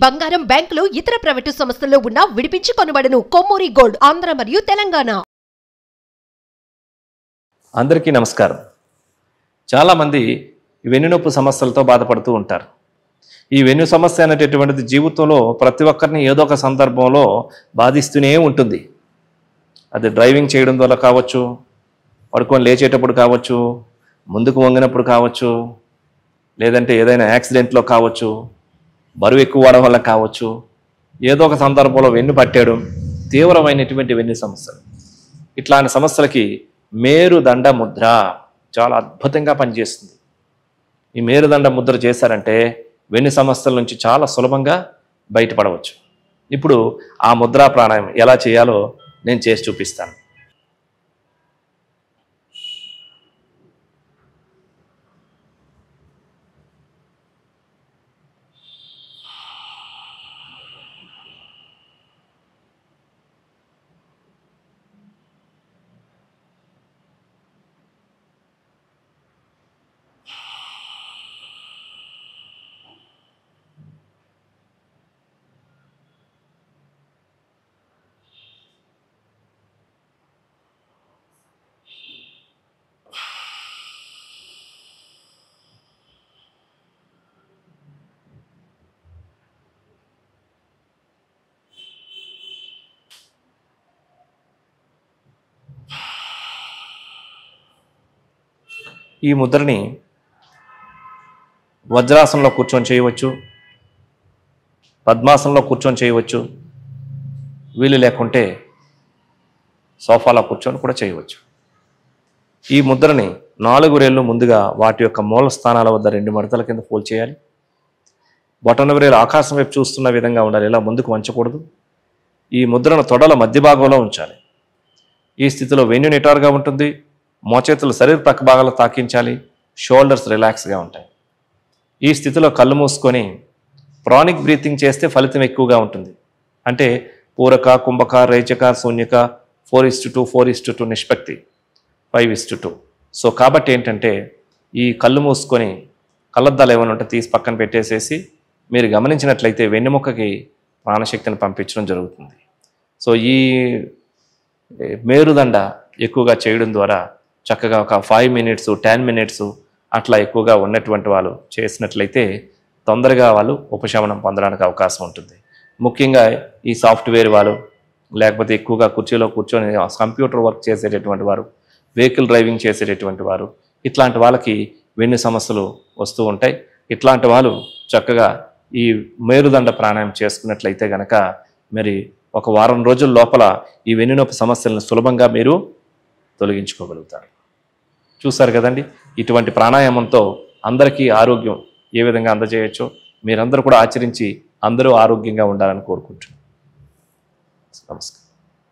బంగారం బ్యాంకులు ఇతర ప్రైవేటు సంస్థల్లో ఉన్న విడిపించి కొనబడును. కొమ్మూరి గోల్డ్ ఆంధ్ర మరియు తెలంగాణ. అందరికీ నమస్కారం. చాలామంది వెన్నునొప్పి సమస్యలతో బాధపడుతూ ఉంటారు. ఈ వెన్ను సమస్య అనేటటువంటిది జీవితంలో ప్రతి ఒక్కరిని ఏదో ఒక సందర్భంలో బాధిస్తూనే ఉంటుంది. అది డ్రైవింగ్ చేయడం వల్ల కావచ్చు, పడుకొని లేచేటప్పుడు కావచ్చు, ముందుకు వంగినప్పుడు కావచ్చు, లేదంటే ఏదైనా యాక్సిడెంట్లో కావచ్చు, బరువు ఎక్కువ వాడడం వల్ల కావచ్చు, ఏదో ఒక సందర్భంలో వెన్ను పట్టేయడం, తీవ్రమైనటువంటి వెన్ను సమస్యలు. ఇట్లాంటి సమస్యలకి మేరుదండ ముద్ర చాలా అద్భుతంగా పనిచేస్తుంది. ఈ మేరుదండ ముద్ర చేశారంటే వెన్ను సమస్యల నుంచి చాలా సులభంగా బయటపడవచ్చు. ఇప్పుడు ఆ ముద్రా ప్రాణాయామం ఎలా చేయాలో నేను చేసి చూపిస్తాను. ఈ ముద్రని వజ్రాసనంలో కూర్చొని చేయవచ్చు, పద్మాసనంలో కూర్చొని చేయవచ్చు, వీలు లేకుంటే సోఫాలో కూర్చొని కూడా చేయవచ్చు. ఈ ముద్రని 4 వేళ్ళు ముందుగా వాటి యొక్క మూల స్థానాల వద్ద 2 మడతల కింద ఫోల్డ్ చేయాలి. బొటన వేలు ఆకాశం వైపు చూస్తున్న విధంగా ఉండాలి, ఇలా ముందుకు వంచకూడదు. ఈ ముద్రను తొడల మధ్య భాగంలో ఉంచాలి. ఈ స్థితిలో వెన్ను నిటారుగా ఉంటుంది. మోచేతులు శరీర పక్క భాగాలు తాకించాలి. షోల్డర్స్ రిలాక్స్గా ఉంటాయి. ఈ స్థితిలో కళ్ళు మూసుకొని ప్రానిక్ బ్రీతింగ్ చేస్తే ఫలితం ఎక్కువగా ఉంటుంది. అంటే పూరక, కుంభక, రేచక, శూన్యక 4:2 4:2 నిష్పత్తి 5:2. సో కాబట్టి ఏంటంటే ఈ కళ్ళు మూసుకొని కళ్ళద్దాలు ఏమైనా ఉంటే తీసి పక్కన పెట్టేసేసి మీరు గమనించినట్లయితే వెన్నెముకకి ప్రాణశక్తిని పంపించడం జరుగుతుంది. సో ఈ మేరుదండ ఎక్కువగా చేయడం ద్వారా చక్కగా ఒక 5 minutes 10 minutes అట్లా ఎక్కువగా ఉన్నటువంటి వాళ్ళు చేసినట్లయితే తొందరగా వాళ్ళు ఉపశమనం పొందడానికి అవకాశం ఉంటుంది. ముఖ్యంగా ఈ సాఫ్ట్వేర్ వాళ్ళు, లేకపోతే ఎక్కువగా కుర్చీలో కూర్చొని కంప్యూటర్ వర్క్ చేసేటటువంటి వారు, వెహికల్ డ్రైవింగ్ చేసేటటువంటి వారు, ఇట్లాంటి వాళ్ళకి వెన్ను సమస్యలు వస్తూ ఉంటాయి. ఇట్లాంటి వాళ్ళు చక్కగా ఈ మేరుదండ ప్రాణాయామం చేసుకున్నట్లయితే గనక మరి ఒక వారం రోజుల లోపల ఈ వెన్నునొప్పి సమస్యలను సులభంగా మీరు తొలగించుకోగలుగుతారు. చూసారు కదండి, ఇటువంటి ప్రాణాయామంతో అందరికీ ఆరోగ్యం ఏ విధంగా అందజేయచ్చో మీరందరూ కూడా ఆచరించి అందరూ ఆరోగ్యంగా ఉండాలని కోరుకుంటున్నాను. నమస్కారం.